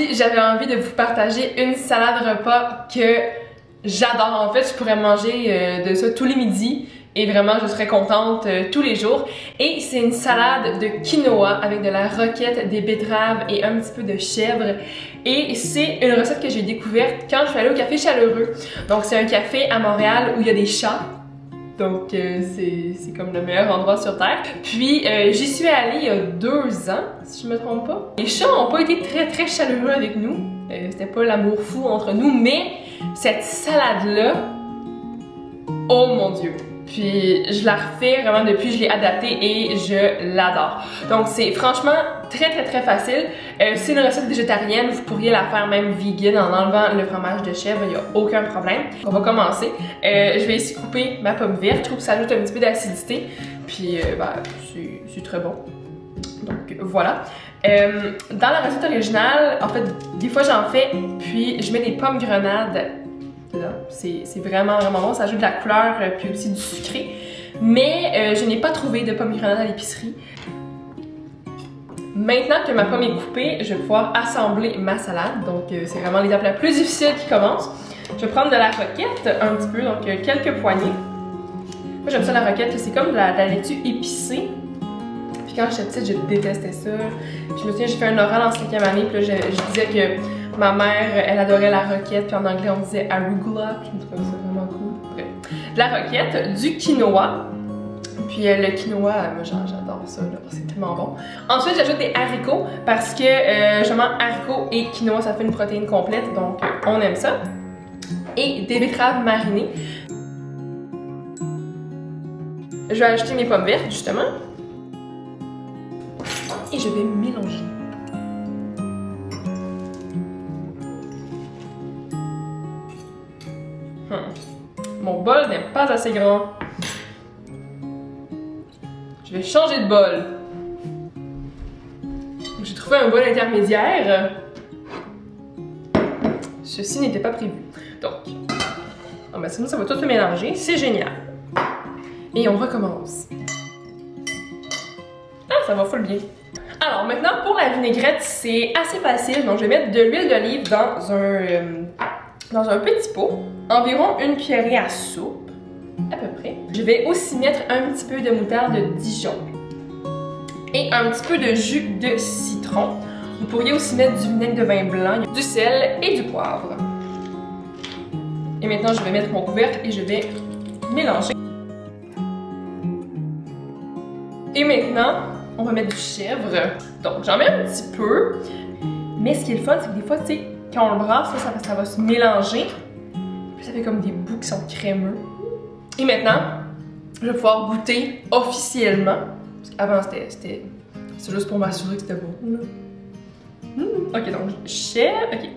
Aujourd'hui, j'avais envie de vous partager une salade repas que j'adore. En fait, je pourrais manger de ça tous les midis et vraiment je serais contente tous les jours. Et c'est une salade de quinoa avec de la roquette, des betteraves et un petit peu de chèvre. Et c'est une recette que j'ai découverte quand je suis allée au Café Chaleureux. Donc c'est un café à Montréal où il y a des chats. Donc c'est comme le meilleur endroit sur Terre. Puis j'y suis allée il y a 2 ans, si je me trompe pas. Les chats n'ont pas été très chaleureux avec nous. C'était pas l'amour fou entre nous, mais cette salade-là, oh mon Dieu! Puis je la refais vraiment depuis, je l'ai adaptée et je l'adore. Donc c'est franchement très facile. C'est une recette végétarienne, vous pourriez la faire même vegan en enlevant le fromage de chèvre, il n'y a aucun problème. On va commencer. Je vais ici couper ma pomme verte, je trouve que ça ajoute un petit peu d'acidité. Puis c'est très bon. Donc voilà. Dans la recette originale, en fait, des fois j'en fais, puis je mets des pommes grenades. C'est vraiment bon, ça ajoute de la couleur puis aussi du sucré. Mais je n'ai pas trouvé de pommes grenades à l'épicerie. Maintenant que ma pomme est coupée, je vais pouvoir assembler ma salade. Donc c'est vraiment l'étape la plus difficile qui commence. Je vais prendre de la roquette un petit peu, donc quelques poignées. Moi j'aime ça la roquette, c'est comme de la laitue épicée. Puis quand j'étais petite, je détestais ça. Puis je me souviens, j'ai fait un oral en 5e année, puis là je disais que ma mère, elle adorait la roquette, puis en anglais on disait arugula, je me trouvais ça vraiment cool. Bref. De la roquette, du quinoa, puis le quinoa, moi j'adore ça, c'est tellement bon. Ensuite j'ajoute des haricots, parce que justement haricots et quinoa ça fait une protéine complète, donc on aime ça. Et des betteraves marinées. Je vais ajouter mes pommes vertes justement. Et je vais mélanger. Mon bol n'est pas assez grand. Je vais changer de bol. J'ai trouvé un bol intermédiaire. Ceci n'était pas prévu. Donc, oh ben sinon ça va tout se mélanger. C'est génial. Et on recommence. Ah, ça va full bien. Alors maintenant pour la vinaigrette, c'est assez facile. Donc je vais mettre de l'huile d'olive dans un petit pot, environ une cuillerée à soupe, à peu près. Je vais aussi mettre un petit peu de moutarde de Dijon et un petit peu de jus de citron. Vous pourriez aussi mettre du vinaigre de vin blanc, du sel et du poivre. Et maintenant, je vais mettre mon couvercle et je vais mélanger. Et maintenant, on va mettre du chèvre. Donc, j'en mets un petit peu. Mais ce qui est le fun, c'est que des fois, tu sais, quand on le brasse, ça va se mélanger. Puis ça fait comme des bouts qui sont crémeux. Et maintenant, je vais pouvoir goûter officiellement. Parce qu'avant, c'était juste pour m'assurer que c'était bon. Ok, donc chèvre. Ok.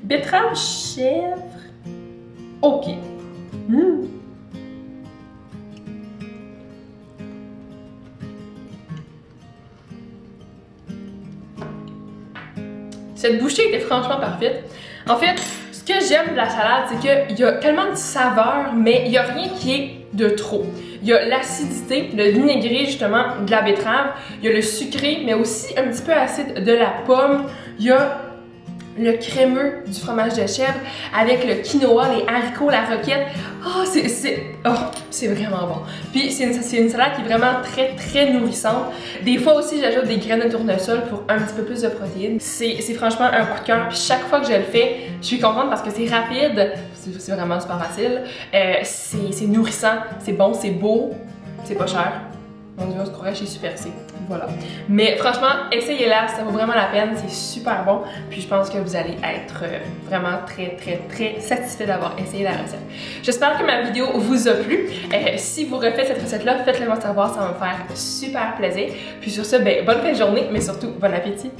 Betterave, chèvre. Ok. Cette bouchée était franchement parfaite. En fait, ce que j'aime de la salade, c'est qu'il y a tellement de saveurs, mais il n'y a rien qui est de trop. Il y a l'acidité, le vinaigré justement de la betterave, il y a le sucré, mais aussi un petit peu acide de la pomme. Il y a le crémeux du fromage de chèvre avec le quinoa, les haricots, la roquette. Oh, c'est vraiment bon. Puis c'est une salade qui est vraiment très nourrissante. Des fois aussi, j'ajoute des graines de tournesol pour un petit peu plus de protéines. C'est franchement un coup de cœur. Puis chaque fois que je le fais, je suis contente parce que c'est rapide. C'est vraiment super facile. C'est nourrissant, c'est bon, c'est beau, c'est pas cher. Mon Dieu, on se croirait chez Super C. Voilà. Mais franchement, essayez-la, ça vaut vraiment la peine, c'est super bon. Puis je pense que vous allez être vraiment très satisfait d'avoir essayé la recette. J'espère que ma vidéo vous a plu. Si vous refaites cette recette-là, faites-le moi savoir, ça va me faire super plaisir. Puis sur ce, ben, bonne fin de journée, mais surtout, bon appétit!